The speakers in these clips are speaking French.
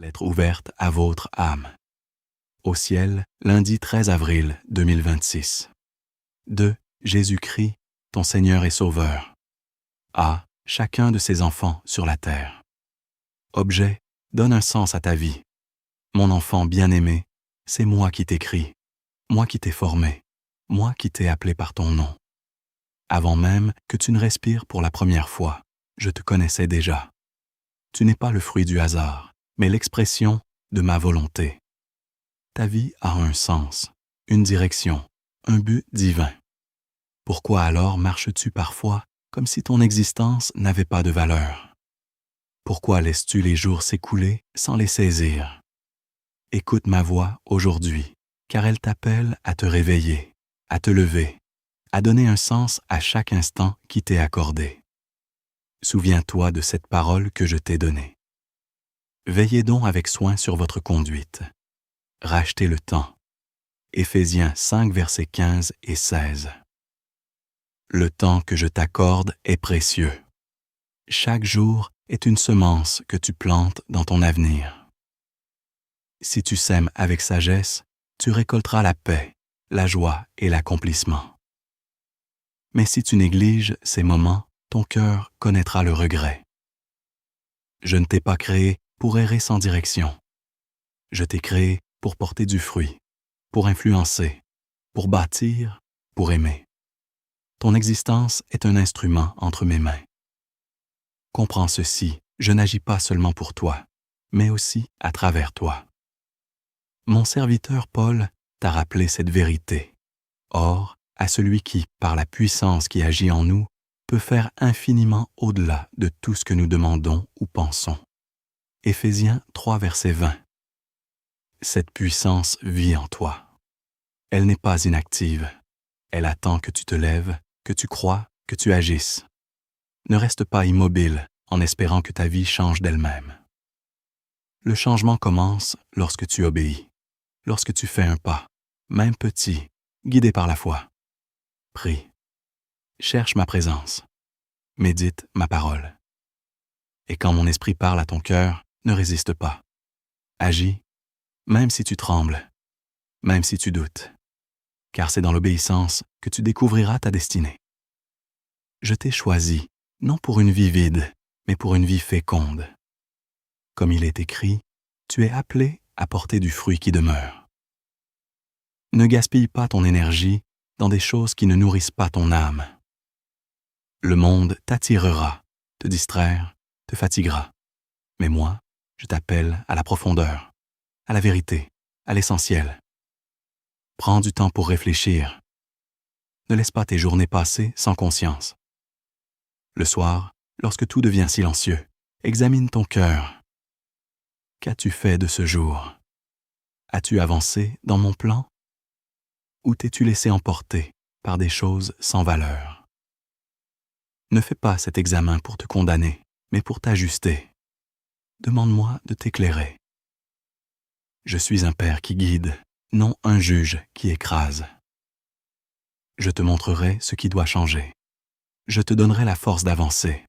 lettre ouverte à votre âme. Au ciel, lundi 13 avril 2026. De Jésus-Christ, ton Seigneur et Sauveur. À chacun de ses enfants sur la terre. Objet, donne un sens à ta vie. Mon enfant bien-aimé, c'est moi qui t'écris, moi qui t'ai formé, moi qui t'ai appelé par ton nom. Avant même que tu ne respires pour la première fois, je te connaissais déjà. Tu n'es pas le fruit du hasard, mais l'expression de ma volonté. Ta vie a un sens, une direction, un but divin. Pourquoi alors marches-tu parfois comme si ton existence n'avait pas de valeur? Pourquoi laisses-tu les jours s'écouler sans les saisir? Écoute ma voix aujourd'hui, car elle t'appelle à te réveiller, à te lever, à donner un sens à chaque instant qui t'est accordé. Souviens-toi de cette parole que je t'ai donnée. Veillez donc avec soin sur votre conduite. Rachetez le temps. Éphésiens 5, versets 15 et 16. Le temps que je t'accorde est précieux. Chaque jour est une semence que tu plantes dans ton avenir. Si tu sèmes avec sagesse, tu récolteras la paix, la joie et l'accomplissement. Mais si tu négliges ces moments, ton cœur connaîtra le regret. Je ne t'ai pas créé pour errer sans direction. Je t'ai créé pour porter du fruit, pour influencer, pour bâtir, pour aimer. Ton existence est un instrument entre mes mains. Comprends ceci, je n'agis pas seulement pour toi, mais aussi à travers toi. Mon serviteur Paul t'a rappelé cette vérité. Or, à celui qui, par la puissance qui agit en nous, peut faire infiniment au-delà de tout ce que nous demandons ou pensons. Éphésiens 3, verset 20. Cette puissance vit en toi. Elle n'est pas inactive. Elle attend que tu te lèves, que tu crois, que tu agisses. Ne reste pas immobile en espérant que ta vie change d'elle-même. Le changement commence lorsque tu obéis, lorsque tu fais un pas, même petit, guidé par la foi. Prie. Cherche ma présence. Médite ma parole. Et quand mon esprit parle à ton cœur, ne résiste pas. Agis, même si tu trembles, même si tu doutes, car c'est dans l'obéissance que tu découvriras ta destinée. Je t'ai choisi, non pour une vie vide, mais pour une vie féconde. Comme il est écrit, tu es appelé à porter du fruit qui demeure. Ne gaspille pas ton énergie dans des choses qui ne nourrissent pas ton âme. Le monde t'attirera, te distraire, te fatiguera. Mais moi, je t'appelle à la profondeur, à la vérité, à l'essentiel. Prends du temps pour réfléchir. Ne laisse pas tes journées passer sans conscience. Le soir, lorsque tout devient silencieux, examine ton cœur. Qu'as-tu fait de ce jour? As-tu avancé dans mon plan? Ou t'es-tu laissé emporter par des choses sans valeur? Ne fais pas cet examen pour te condamner, mais pour t'ajuster. Demande-moi de t'éclairer. Je suis un père qui guide, non un juge qui écrase. Je te montrerai ce qui doit changer. Je te donnerai la force d'avancer.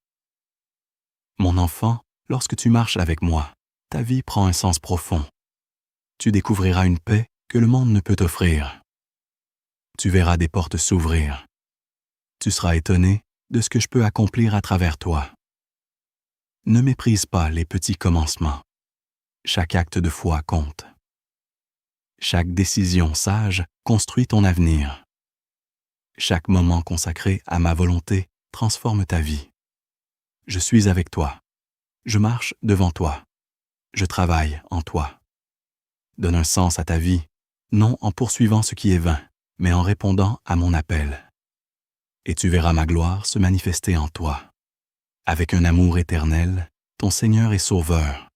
Mon enfant, lorsque tu marches avec moi, ta vie prend un sens profond. Tu découvriras une paix que le monde ne peut t'offrir. Tu verras des portes s'ouvrir. Tu seras étonné de ce que je peux accomplir à travers toi. Ne méprise pas les petits commencements. Chaque acte de foi compte. Chaque décision sage construit ton avenir. Chaque moment consacré à ma volonté transforme ta vie. Je suis avec toi. Je marche devant toi. Je travaille en toi. Donne un sens à ta vie, non en poursuivant ce qui est vain, mais en répondant à mon appel. Et tu verras ma gloire se manifester en toi. Avec un amour éternel, ton Seigneur et Sauveur,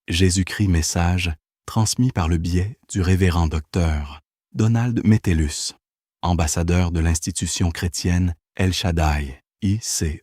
Jésus-Christ message transmis par le biais du révérend docteur Donald Metellus, ambassadeur de l'institution chrétienne El Shaddai, ICE.